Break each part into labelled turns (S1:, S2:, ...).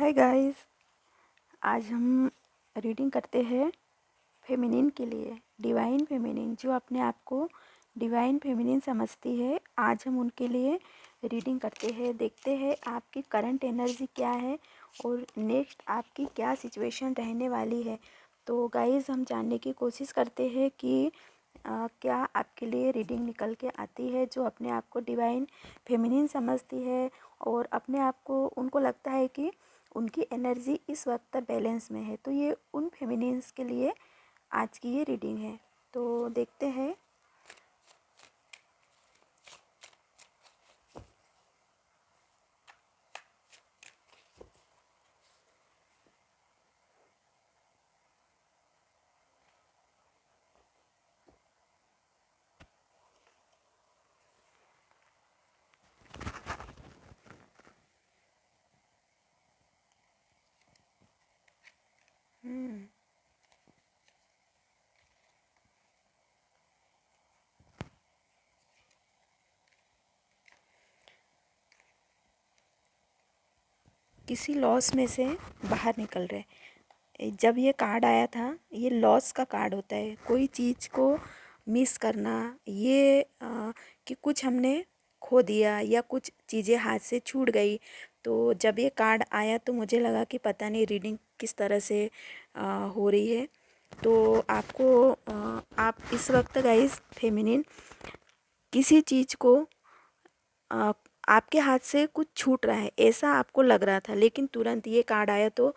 S1: Hi guys, आज हम reading करते हैं फेमिनिन के लिए। डिवाइन फेमिनिन जो अपने आप को डिवाइन फेमिनिन समझती है, आज हम उनके लिए रीडिंग करते हैं। देखते हैं आपकी करंट एनर्जी क्या है और नेक्स्ट आपकी क्या सिचुएशन रहने वाली है। तो गाइस, हम जानने की कोशिश करते हैं कि क्या आपके लिए रीडिंग निकल के आती है जो अपने आप को डिवाइन फेमिनिन समझती है और अपने आप को उनको लगता है कि उनकी एनर्जी इस वक्त बैलेंस में है। तो ये उन फेमिनिन्स के लिए आज की ये रीडिंग है। तो देखते हैं। हम्म किसी लॉस में से बाहर निकल रहे। जब ये कार्ड आया था, ये लॉस का कार्ड होता है। कोई चीज़ को मिस करना, ये कि कुछ हमने खो दिया या कुछ चीज़ें हाथ से छूट गई। तो जब ये कार्ड आया तो मुझे लगा कि पता नहीं रीडिंग किस तरह से हो रही है। तो आपको आप इस वक्त गाइस फेमिनिन किसी चीज़ को आ, आपके हाथ से कुछ छूट रहा है ऐसा आपको लग रहा था, लेकिन तुरंत ये कार्ड आया तो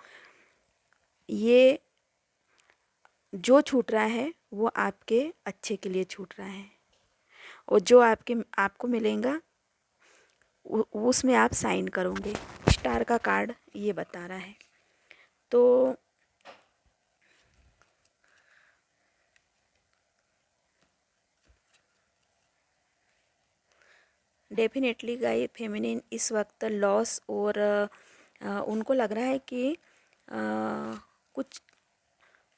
S1: ये जो छूट रहा है वो आपके अच्छे के लिए छूट रहा है और जो आपको मिलेगा उसमें आप साइन करोगे। स्टार का कार्ड ये बता रहा है। तो डेफिनेटली गाय फेमिनिन इस वक्त लॉस और उनको लग रहा है कि कुछ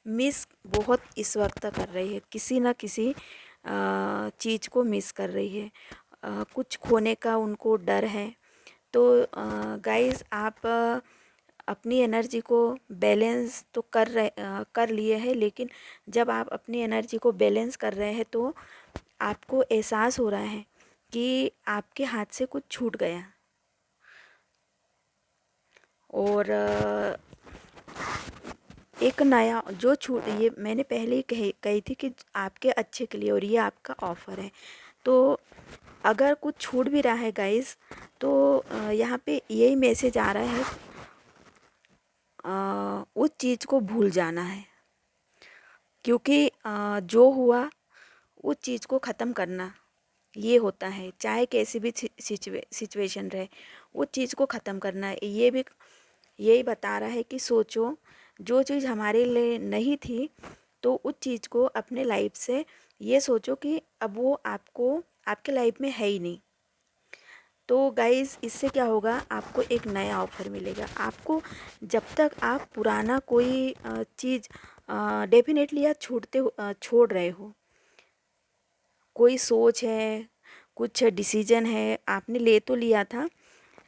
S1: मिस बहुत इस वक्त कर रही है, किसी न किसी चीज़ को मिस कर रही है। कुछ खोने का उनको डर है। तो गाइस, आप अपनी एनर्जी को बैलेंस तो कर लिए हैं, लेकिन जब आप अपनी एनर्जी को बैलेंस कर रहे हैं तो आपको एहसास हो रहा है कि आपके हाथ से कुछ छूट गया। और एक नया जो छूट, ये मैंने पहले ही कही थी कि आपके अच्छे के लिए और ये आपका ऑफ़र है। तो अगर कुछ छूट भी रहा है गाइस, तो यहाँ पे यही मैसेज आ रहा है, उस चीज़ को भूल जाना है। क्योंकि जो हुआ उस चीज़ को ख़त्म करना ये होता है, चाहे कैसी भी सिचुएशन रहे उस चीज़ को ख़त्म करना है। ये भी यही बता रहा है कि सोचो, जो चीज़ हमारे लिए नहीं थी तो उस चीज़ को अपने लाइफ से ये सोचो कि अब वो आपके लाइफ में है ही नहीं। तो गाइस, इससे क्या होगा, आपको एक नया ऑफ़र मिलेगा। आपको जब तक आप पुराना कोई चीज़ डेफिनेटली आप छोड़ रहे हो, कोई सोच है, कुछ डिसीजन है, आपने ले तो लिया था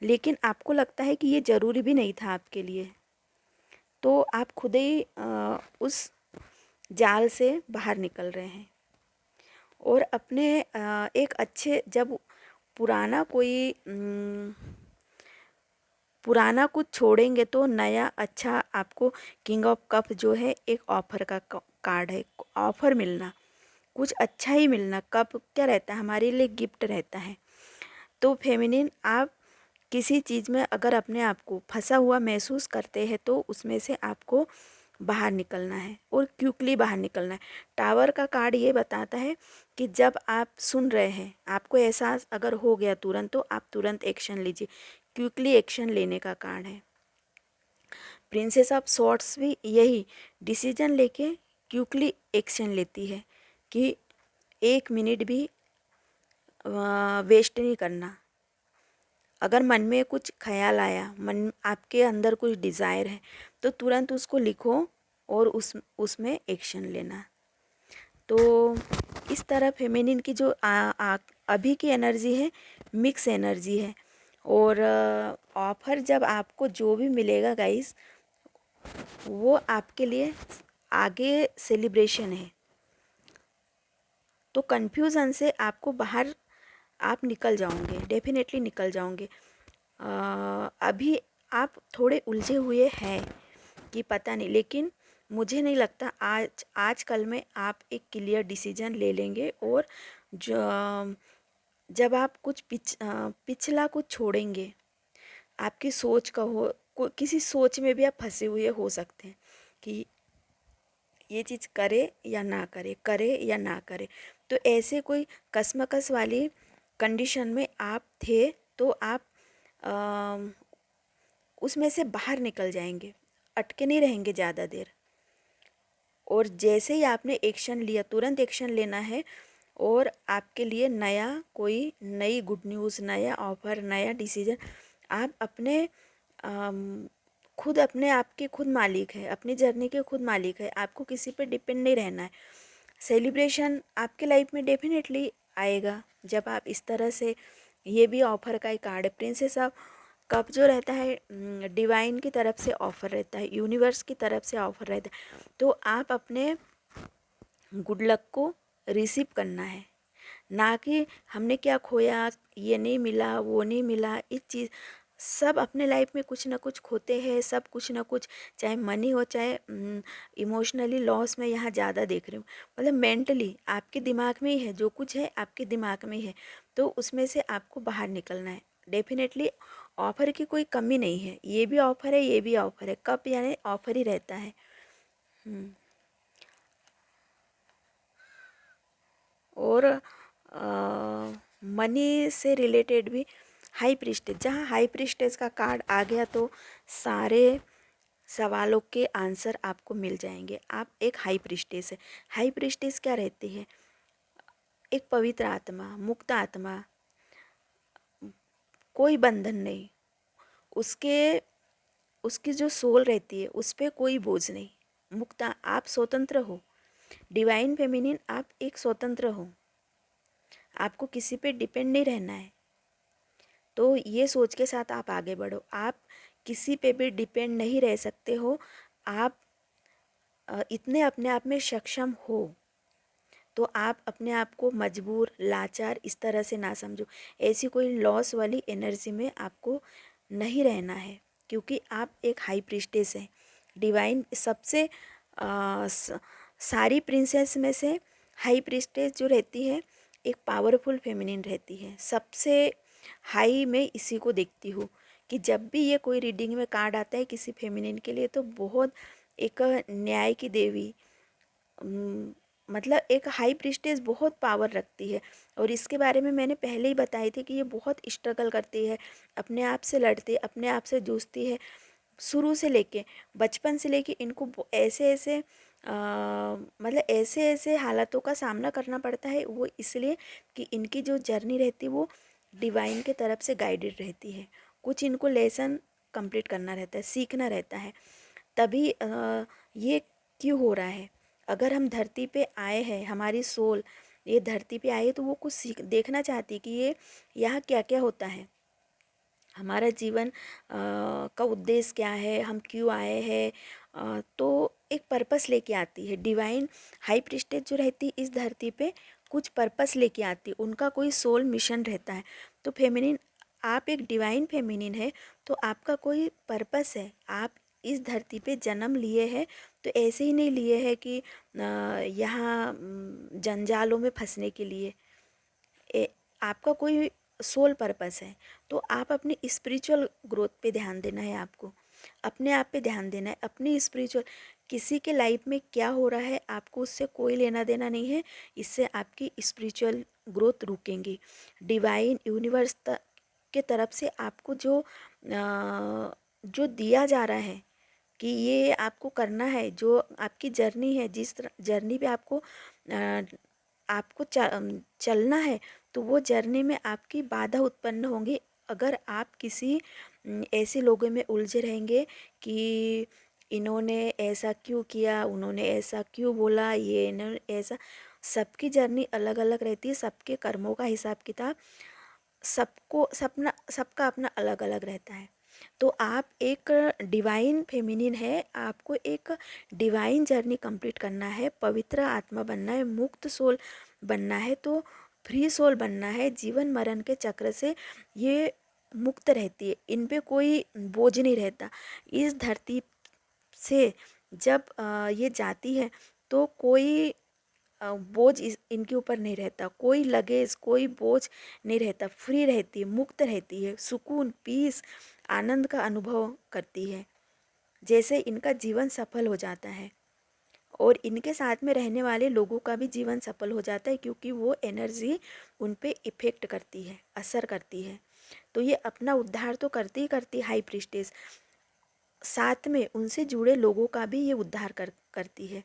S1: लेकिन आपको लगता है कि ये ज़रूरी भी नहीं था आपके लिए, तो आप खुद ही उस जाल से बाहर निकल रहे हैं और अपने एक अच्छे, जब पुराना कुछ छोड़ेंगे तो नया अच्छा आपको किंग ऑफ कप जो है एक ऑफ़र का कार्ड है। ऑफ़र मिलना, कुछ अच्छा ही मिलना। कप क्या रहता है, हमारे लिए गिफ्ट रहता है। तो फेमिनिन, आप किसी चीज़ में अगर अपने आप को फंसा हुआ महसूस करते हैं तो उसमें से आपको बाहर निकलना है और क्विकली बाहर निकलना है। टावर का कार्ड ये बताता है कि जब आप सुन रहे हैं, आपको एहसास अगर हो गया तुरंत, तो आप तुरंत एक्शन लीजिए। क्विकली एक्शन लेने का कार्ड है। प्रिंसेस ऑफ सॉर्ड्स भी यही डिसीजन लेके क्विकली एक्शन लेती है कि 1 मिनट भी वेस्ट नहीं करना। अगर मन में कुछ ख्याल आया, मन आपके अंदर कुछ डिज़ायर है, तो तुरंत उसको लिखो और उसमें एक्शन लेना। तो इस तरह फेमिनिन की जो अभी की एनर्जी है, मिक्स एनर्जी है और ऑफ़र जब आपको जो भी मिलेगा गाइस, वो आपके लिए आगे सेलिब्रेशन है। तो कन्फ्यूज़न से आपको बाहर आप निकल जाओगे, डेफिनेटली निकल जाओगे। अभी आप थोड़े उलझे हुए हैं कि पता नहीं, लेकिन मुझे नहीं लगता आजकल में आप एक क्लियर डिसीजन ले लेंगे। और जो जब आप कुछ पिछला कुछ छोड़ेंगे, आपकी सोच का हो, किसी सोच में भी आप फंसे हुए हो सकते हैं कि ये चीज़ करे या ना करे, करे या ना करे। तो ऐसे कोई कशमकश वाली कंडीशन में आप थे, तो आप अ, उसमें से बाहर निकल जाएंगे, अटके नहीं रहेंगे ज़्यादा देर। और जैसे ही आपने एक्शन लिया, तुरंत एक्शन लेना है। और आपके लिए नया कोई नई गुड न्यूज़, नया ऑफ़र, नया डिसीजन, आप अपने खुद अपने आप के खुद मालिक है, अपनी जर्नी के खुद मालिक है। आपको किसी पे डिपेंड नहीं रहना है। सेलिब्रेशन आपके लाइफ में डेफिनेटली आएगा जब आप इस तरह से, ये भी ऑफ़र का एक कार्ड है। प्रिंसेस ऑफ कप जो रहता है, डिवाइन की तरफ से ऑफ़र रहता है, यूनिवर्स की तरफ से ऑफ़र रहता है। तो आप अपने गुड लक को रिसीव करना है, ना कि हमने क्या खोया, ये नहीं मिला, वो नहीं मिला। इस चीज़ सब अपने लाइफ में कुछ ना कुछ खोते हैं, सब कुछ ना कुछ, चाहे मनी हो, चाहे इमोशनली लॉस में यहाँ ज़्यादा देख रही हूँ। मतलब मेंटली आपके दिमाग में ही है, जो कुछ है आपके दिमाग में ही है। तो उसमें से आपको बाहर निकलना है। डेफिनेटली ऑफ़र की कोई कमी नहीं है, ये भी ऑफ़र है, ये भी ऑफ़र है। कप यानी ऑफ़र ही रहता है। हम्म। और मनी से रिलेटेड भी हाई प्रीस्टेज, जहाँ हाई प्रीस्टेज का कार्ड आ गया तो सारे सवालों के आंसर आपको मिल जाएंगे। आप एक हाई प्रीस्टेज है। हाई प्रीस्टेज क्या रहती है? एक पवित्र आत्मा, मुक्त आत्मा, कोई बंधन नहीं, उसके उसकी जो सोल रहती है उस पर कोई बोझ नहीं, मुक्त, आप स्वतंत्र हो। डिवाइन फेमिनिन, आप एक स्वतंत्र हो, आपको किसी पे डिपेंड नहीं रहना है। तो ये सोच के साथ आप आगे बढ़ो, आप किसी पे भी डिपेंड नहीं रह सकते हो। आप इतने अपने आप में सक्षम हो, तो आप अपने आप को मजबूर, लाचार इस तरह से ना समझो। ऐसी कोई लॉस वाली एनर्जी में आपको नहीं रहना है, क्योंकि आप एक हाई प्रीस्टेस हैं। डिवाइन सबसे सारी प्रिंसेस में से हाई प्रीस्टेस जो रहती है, एक पावरफुल फेमिनिन रहती है। सबसे हाई में इसी को देखती हूँ कि जब भी ये कोई रीडिंग में कार्ड आता है किसी फेमिनिन के लिए, तो बहुत एक न्याय की देवी, मतलब एक हाई प्रीस्टेस बहुत पावर रखती है। और इसके बारे में मैंने पहले ही बताई थी कि ये बहुत स्ट्रगल करती है, अपने आप से लड़ती है, अपने आप से जूझती है। शुरू से लेके, बचपन से लेके इनको ऐसे ऐसे मतलब ऐसे ऐसे हालातों का सामना करना पड़ता है, वो इसलिए कि इनकी जो जर्नी रहती है वो डिवाइन के तरफ से गाइडेड रहती है। कुछ इनको लेसन कंप्लीट करना रहता है, सीखना रहता है। तभी ये क्यों हो रहा है? अगर हम धरती पे आए हैं, हमारी सोल ये धरती पे आई है, तो वो कुछ सीख देखना चाहती है कि ये यहाँ क्या क्या होता है, हमारा जीवन का उद्देश्य क्या है, हम क्यों आए हैं। तो एक पर्पस लेके आती है डिवाइन। हाई प्रीस्टेस जो रहती है इस धरती पे कुछ पर्पस लेके आती है, उनका कोई सोल मिशन रहता है। तो फेमिनिन, आप एक डिवाइन फेमिनिन है, तो आपका कोई पर्पस है। आप इस धरती पे जन्म लिए हैं, तो ऐसे ही नहीं लिए हैं कि यहाँ जंजालों में फंसने के लिए। आपका कोई सोल पर्पस है। तो आप अपनी स्पिरिचुअल ग्रोथ पे ध्यान देना है, आपको अपने आप पे ध्यान देना है, अपनी स्पिरिचुअल। किसी के लाइफ में क्या हो रहा है आपको उससे कोई लेना देना नहीं है, इससे आपकी स्पिरिचुअल ग्रोथ रुकेंगी। डिवाइन यूनिवर्स के तरफ से आपको जो दिया जा रहा है कि ये आपको करना है, जो आपकी जर्नी है, जिस जर्नी पे आपको चलना है, तो वो जर्नी में आपकी बाधा उत्पन्न होंगी। अगर आप किसी ऐसे लोगों में उलझे रहेंगे कि इन्होंने ऐसा क्यों किया, उन्होंने ऐसा क्यों बोला, ये इन्होंने ऐसा। सबकी जर्नी अलग अलग रहती है, सबके कर्मों का हिसाब किताब सबका अपना अलग अलग रहता है। तो आप एक डिवाइन फेमिनिन है, आपको एक डिवाइन जर्नी कंप्लीट करना है, पवित्र आत्मा बनना है, मुक्त सोल बनना है, तो फ्री सोल बनना है। जीवन मरण के चक्र से ये मुक्त रहती है, इन पे कोई बोझ नहीं रहता। इस धरती से जब ये जाती है तो कोई बोझ इनके ऊपर नहीं रहता, कोई लगेज कोई बोझ नहीं रहता, फ्री रहती है, मुक्त रहती है, सुकून पीस आनंद का अनुभव करती है। जैसे इनका जीवन सफल हो जाता है और इनके साथ में रहने वाले लोगों का भी जीवन सफल हो जाता है, क्योंकि वो एनर्जी उन पे इफ़ेक्ट करती है, असर करती है। तो ये अपना उद्धार तो करती ही करती हाई प्रीस्टेस, साथ में उनसे जुड़े लोगों का भी ये उद्धार करती है,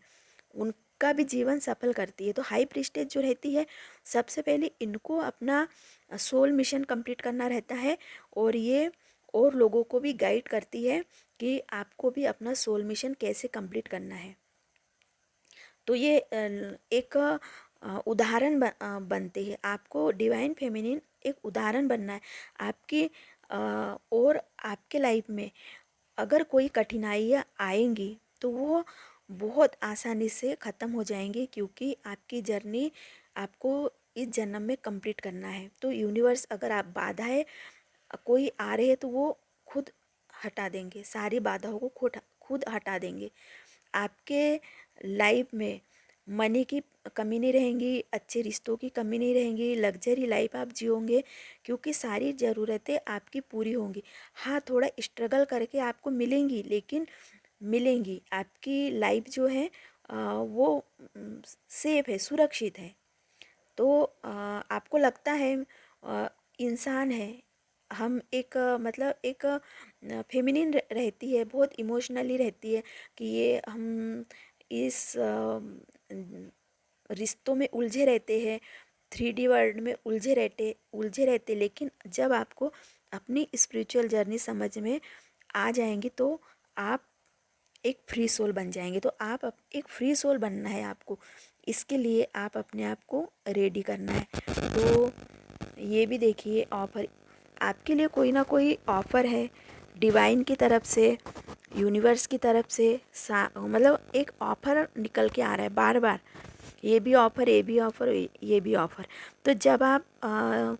S1: उनका भी जीवन सफल करती है। तो हाई प्रीस्टेस जो रहती है, सबसे पहले इनको अपना सोल मिशन कंप्लीट करना रहता है, और ये और लोगों को भी गाइड करती है कि आपको भी अपना सोल मिशन कैसे कंप्लीट करना है। तो ये एक उदाहरण बनते हैं। आपको डिवाइन फेमिनिन एक उदाहरण बनना है आपकी, और आपके लाइफ में अगर कोई कठिनाइयाँ आएंगी तो वो बहुत आसानी से ख़त्म हो जाएंगी, क्योंकि आपकी जर्नी आपको इस जन्म में कंप्लीट करना है। तो यूनिवर्स अगर आप बाधाएं कोई आ रहे हैं तो वो खुद हटा देंगे, सारी बाधाओं को खुद हटा देंगे। आपके लाइफ में मनी की कमी नहीं रहेंगी, अच्छे रिश्तों की कमी नहीं रहेंगी, लग्जरी लाइफ आप जियोगे, क्योंकि सारी ज़रूरतें आपकी पूरी होंगी। हाँ, थोड़ा स्ट्रगल करके आपको मिलेंगी, लेकिन मिलेंगी। आपकी लाइफ जो है वो सेफ है, सुरक्षित है। तो आपको लगता है इंसान है, हम एक मतलब एक फेमिनिन रहती है, बहुत इमोशनली रहती है कि ये हम इस रिश्तों में उलझे रहते हैं, 3D वर्ल्ड में उलझे रहते। लेकिन जब आपको अपनी स्पिरिचुअल जर्नी समझ में आ जाएंगी तो आप एक फ्री सोल बन जाएंगे। तो आप एक फ्री सोल बनना है आपको, इसके लिए आप अपने आप को रेडी करना है। तो ये भी देखिए, ऑफर आपके लिए कोई ना कोई ऑफ़र है डिवाइन की तरफ से, यूनिवर्स की तरफ से, मतलब एक ऑफ़र निकल के आ रहा है बार बार, ये भी ऑफ़र, ये भी ऑफ़र, ये भी ऑफ़र। तो जब आप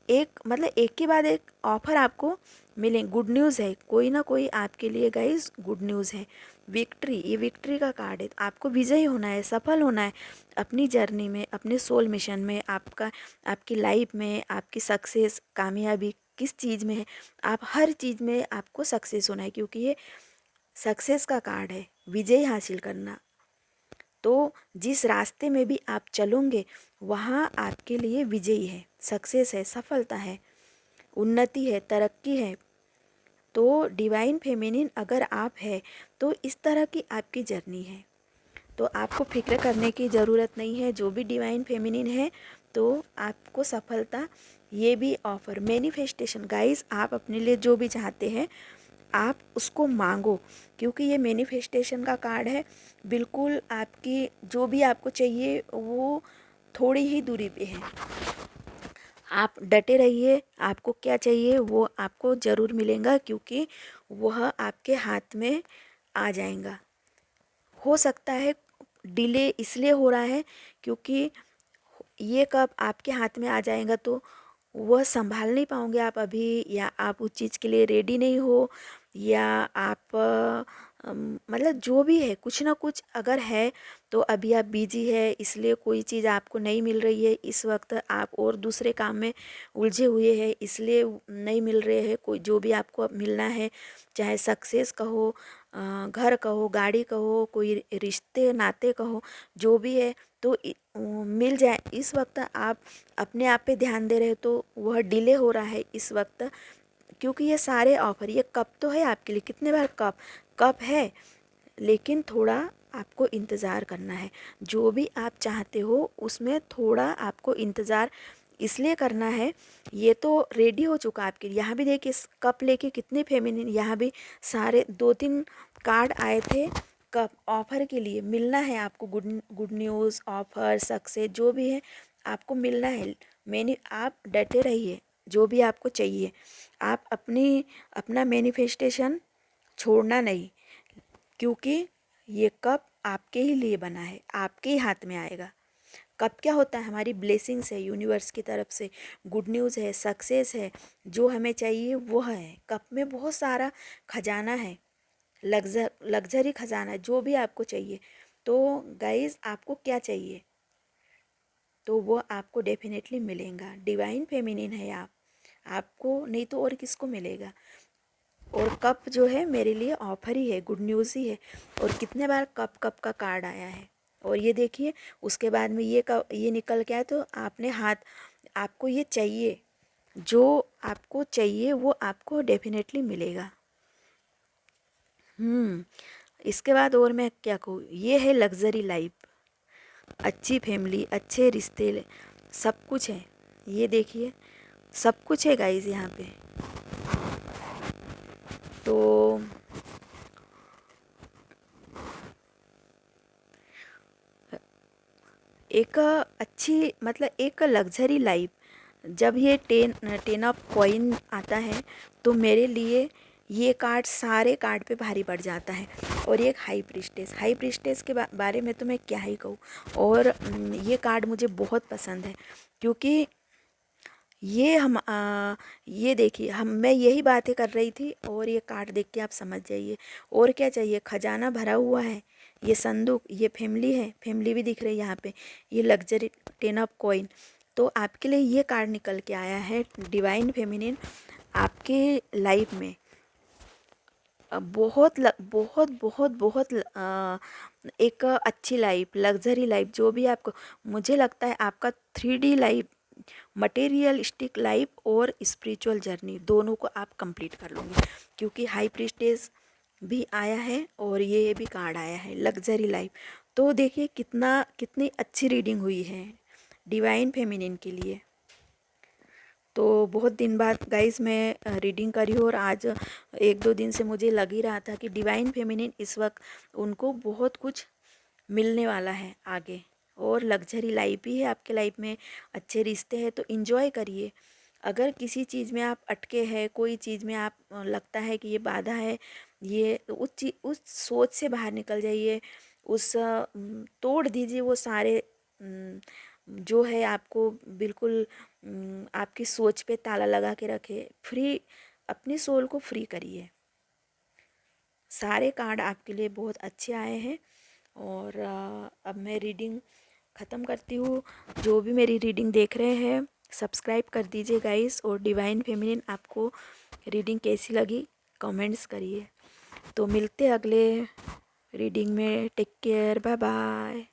S1: एक के बाद एक ऑफ़र आपको मिलें, गुड न्यूज़ है, कोई ना कोई आपके लिए गाइस गुड न्यूज़ है। विक्ट्री, ये विक्ट्री का कार्ड है। आपको विजयी होना है, सफल होना है अपनी जर्नी में, अपने सोल मिशन में, आपकी लाइफ में, आपकी सक्सेस कामयाबी किस चीज़ में है, आप हर चीज़ में आपको सक्सेस होना है, क्योंकि ये सक्सेस का कार्ड है, विजय हासिल करना। तो जिस रास्ते में भी आप चलोगे वहाँ आपके लिए विजयी है, सक्सेस है, सफलता है, उन्नति है, तरक्की है। तो डिवाइन फेमिनिन अगर आप है तो इस तरह की आपकी जर्नी है, तो आपको फिक्र करने की ज़रूरत नहीं है। जो भी डिवाइन फेमिनिन है तो आपको सफलता, ये भी ऑफ़र मैनिफेस्टेशन गाइस, आप अपने लिए जो भी चाहते हैं आप उसको मांगो, क्योंकि ये मैनिफेस्टेशन का कार्ड है। बिल्कुल आपकी जो भी आपको चाहिए वो थोड़ी ही दूरी पे है। आप डटे रहिए, आपको क्या चाहिए वो आपको ज़रूर मिलेगा, क्योंकि वह आपके हाथ में आ जाएगा। हो सकता है डिले इसलिए हो रहा है क्योंकि ये कब आपके हाथ में आ जाएगा तो वह संभाल नहीं पाओगे आप अभी, या आप उस चीज़ के लिए रेडी नहीं हो, या आप मतलब जो भी है, कुछ ना कुछ अगर है तो अभी आप बिजी है, इसलिए कोई चीज़ आपको नहीं मिल रही है इस वक्त, आप और दूसरे काम में उलझे हुए हैं इसलिए नहीं मिल रहे हैं कोई जो भी आपको अब मिलना है, चाहे सक्सेस कहो, घर कहो, गाड़ी कहो, कोई रिश्ते नाते कहो, जो भी है तो मिल जाए। इस वक्त आप अपने आप पे ध्यान दे रहे हो तो वह डिले हो रहा है इस वक्त, क्योंकि ये सारे ऑफ़र, ये कप तो है आपके लिए, कितने बार कप है, लेकिन थोड़ा आपको इंतज़ार करना है। जो भी आप चाहते हो उसमें थोड़ा आपको इंतज़ार इसलिए करना है। ये तो रेडी हो चुका आपके लिए, यहाँ भी देखिए कप लेके कितने फेमिनिन, यहाँ भी सारे 2-3 कार्ड आए थे कप ऑफ़र के लिए। मिलना है आपको, गुड न्यूज़, ऑफ़र, सक्सेस जो भी है आपको मिलना है। मैंने आप डटे रहिए, जो भी आपको चाहिए। आप अपना मैनिफेस्टेशन छोड़ना नहीं, क्योंकि ये कप आपके ही लिए बना है, आपके ही हाथ में आएगा। कप क्या होता है? हमारी ब्लेसिंग्स है, यूनिवर्स की तरफ से गुड न्यूज़ है, सक्सेस है, जो हमें चाहिए वो है। कप में बहुत सारा खजाना है, लग्जरी खजाना, जो भी आपको चाहिए। तो गाइस, आपको क्या चाहिए तो वो आपको डेफिनेटली मिलेगा। डिवाइन फेमिनिन है आप, आपको नहीं तो और किसको मिलेगा। और कप जो है मेरे लिए ऑफर ही है, गुड न्यूज़ ही है। और कितने बार कप कप का कार्ड आया है। और ये देखिए, उसके बाद में ये निकल के आया। तो आपने हाथ, आपको ये चाहिए, जो आपको चाहिए वो आपको डेफिनेटली मिलेगा। इसके बाद और मैं क्या कहूँ, ये है लग्जरी लाइफ, अच्छी फैमिली, अच्छे रिश्ते, सब कुछ है। ये देखिए, सब कुछ है गाइज यहाँ पे। तो एक अच्छी, मतलब एक लग्जरी लाइफ, जब ये टेन ऑफ कॉइन आता है तो मेरे लिए ये कार्ड सारे कार्ड पे भारी पड़ जाता है। और एक हाई प्रिस्टेस के बारे में तो मैं क्या ही कहूँ। और ये कार्ड मुझे बहुत पसंद है, क्योंकि ये देखिए, मैं यही बातें कर रही थी और ये कार्ड देख के आप समझ जाइए। और क्या चाहिए, खजाना भरा हुआ है, ये संदूक, ये फैमिली है, फैमिली भी दिख रही है यहाँ पे, ये लग्जरी, टेन ऑफ कॉइन। तो आपके लिए ये कार्ड निकल के आया है, डिवाइन फेमिनिन आपके लाइफ में बहुत बहुत बहुत एक अच्छी लाइफ, लग्जरी लाइफ, जो भी आपको, मुझे लगता है आपका 3D लाइफ, मटेरियलिस्टिक लाइफ और स्पिरिचुअल जर्नी दोनों को आप कंप्लीट कर लोगे। क्योंकि हाई प्रीस्टेस भी आया है और ये भी कार्ड आया है, लग्जरी लाइफ। तो देखिए कितनी अच्छी रीडिंग हुई है डिवाइन फेमिनिन के लिए। तो बहुत दिन बाद गाइस मैं रीडिंग करी हूँ, और आज 1-2 दिन से मुझे लग ही रहा था कि डिवाइन फेमिनिन इस वक्त उनको बहुत कुछ मिलने वाला है आगे। और लग्जरी लाइफ भी है आपके लाइफ में, अच्छे रिश्ते हैं, तो इन्जॉय करिए। अगर किसी चीज़ में आप अटके हैं, कोई चीज़ में आप लगता है कि ये बाधा है, ये उस सोच से बाहर निकल जाइए, तोड़ दीजिए वो सारे जो है आपको बिल्कुल आपकी सोच पे ताला लगा के रखे। फ्री, अपनी सोल को फ्री करिए। सारे कार्ड आपके लिए बहुत अच्छे आए हैं। और अब मैं रीडिंग ख़त्म करती हूँ। जो भी मेरी रीडिंग देख रहे हैं, सब्सक्राइब कर दीजिए गाइस। और डिवाइन फेमिनिन आपको रीडिंग कैसी लगी कमेंट्स करिए। तो मिलते अगले रीडिंग में। Take care, bye bye.